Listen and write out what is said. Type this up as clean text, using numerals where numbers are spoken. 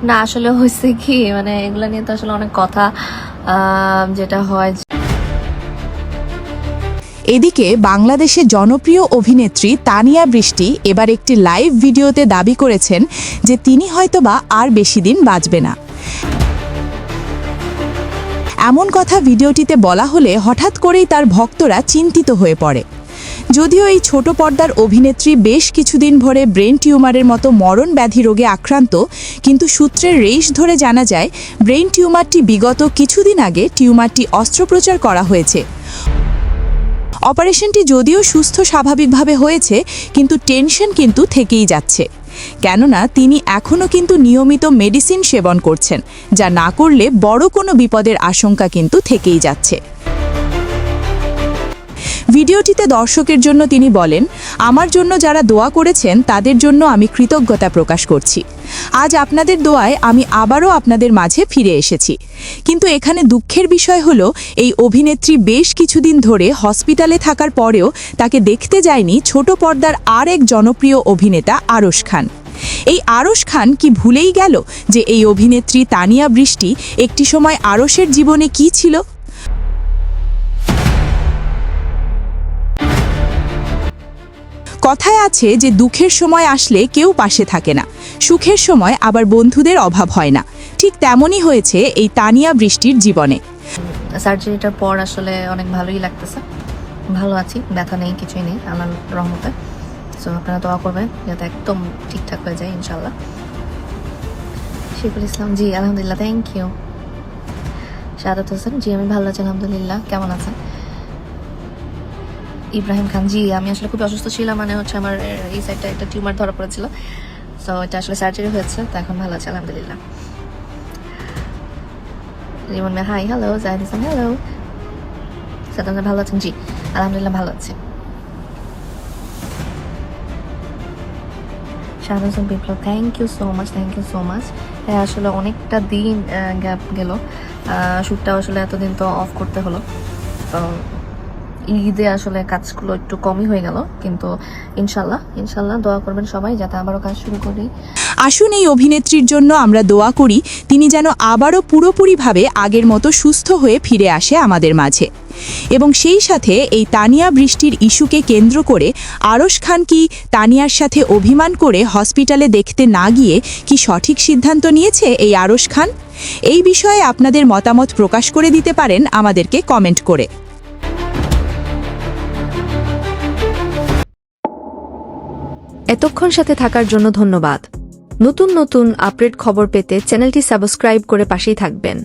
না আসলে হয়েছে কি মানে এগুলা নিয়ে তো আসলে অনেক কথা যেটা হয়। এদিকে বাংলাদেশের জনপ্রিয় অভিনেত্রী তানিয়া বৃষ্টি এবার একটি লাইভ ভিডিওতে দাবি করেছেন যে তিনি হয়তোবা আর বেশি দিন বাঁচবে না। এমন কথা ভিডিওটিতে বলা হলে হঠাৎ করেই তার ভক্তরা চিন্তিত হয়ে পড়ে। যদিও এই ছোট পর্দার অভিনেত্রী বেশ কিছুদিন ধরে ব্রেন টিউমারের মতো মরণ ব্যাধি রোগে আক্রান্ত, কিন্তু সূত্রের রেশ ধরে জানা যায় ব্রেন টিউমারটি বিগত কিছুদিন আগে টিউমারটি অস্ত্রোপচার করা হয়েছে। অপারেশনটি যদিও সুস্থ স্বাভাবিকভাবে হয়েছে, কিন্তু টেনশন কিন্তু থেকেই যাচ্ছে, কেননা তিনি এখনও কিন্তু নিয়মিত মেডিসিন সেবন করছেন, যা না করলে বড় কোনো বিপদের আশঙ্কা কিন্তু থেকেই যাচ্ছে। ভিডিওটিতে দর্শকের জন্য তিনি বলেন, আমার জন্য যারা দোয়া করেছেন তাদের জন্য আমি কৃতজ্ঞতা প্রকাশ করছি। আজ আপনাদের দোয়ায় আমি আবারও আপনাদের মাঝে ফিরে এসেছি। কিন্তু এখানে দুঃখের বিষয় হলো এই অভিনেত্রী বেশ কিছুদিন ধরে হসপিটালে থাকার পরেও তাকে দেখতে যায়নি ছোট পর্দার আর এক জনপ্রিয় অভিনেতা আরশ খান। এই আরশ খান কি ভুলেই গেল যে এই অভিনেত্রী তানিয়া বৃষ্টি একটি সময় আরশের জীবনে কি ছিল? কথায় আছে যে দুঃখের সময় আসলে কেউ পাশে থাকে না, সুখের সময় আবার বন্ধুদের অভাব হয় না। ঠিক তেমনই হয়েছে এই তানিয়া বৃষ্টির জীবনে। সার্জারিটার পর আসলে অনেক ভালোই লাগতেছে, ভালো আছি, ব্যথা নেই, কিছুই নেই আল্লাহর রহমতে। সো আপনারা দোয়া করবেন যাতে একদম ঠিকঠাক হয়ে যায় ইনশাল্লাহ। শিফুল ইসলাম জি আলহামদুলিল্লাহ, থ্যাংক ইউ। শাহাদাত হোসেন জি আমি ভালো আছি আলহামদুলিল্লাহ, কেমন আছেন? ইব্রাহিম খান জি আমি আসলে খুব অসুস্থ ছিলাম, মানে হচ্ছে আমার এই সাইডটা একটা টিউমার ধরা পড়েছিল, সো এটা আসলে সার্জারি হয়েছে, তো এখন ভালো আছে আলহামদুলিল্লাহ। রিমন মে hi, hello. Zahid Hasan hello. Saddam ভালো আছেন? জি আলহামদুলিল্লাহ ভালো আছি। Shahad Hossain Biplob thank you so much, thank you so much. হ্যাঁ আসলে অনেকটা দিন গ্যাপ গেল, শ্যুটটা আসলে এতদিন তো অফ করতে হলো, তো ঈদে আসলে কাজগুলো একটু কমই হয়ে গেল, কিন্তু ইনশাল্লাহ ইনশাল্লাহ দোয়া করবেন সবাই যাতে আবারও কাজ শুরু করি। আসুন এই অভিনেত্রীর জন্য আমরা দোয়া করি তিনি যেন আবারও পুরোপুরিভাবে আগের মতো সুস্থ হয়ে ফিরে আসে আমাদের মাঝে। এবং সেই সাথে এই তানিয়া বৃষ্টির ইস্যুকে কেন্দ্র করে আরশ খান কি তানিয়ার সাথে অভিমান করে হসপিটালে দেখতে না গিয়ে কি সঠিক সিদ্ধান্ত নিয়েছে এই আরশ খান? এই বিষয়ে আপনাদের মতামত প্রকাশ করে দিতে পারেন আমাদেরকে কমেন্ট করে। এতক্ষণ সাথে থাকার জন্য ধন্যবাদ। নতুন নতুন আপডেট খবর পেতে চ্যানেলটি সাবস্ক্রাইব করে পাশেই থাকবেন।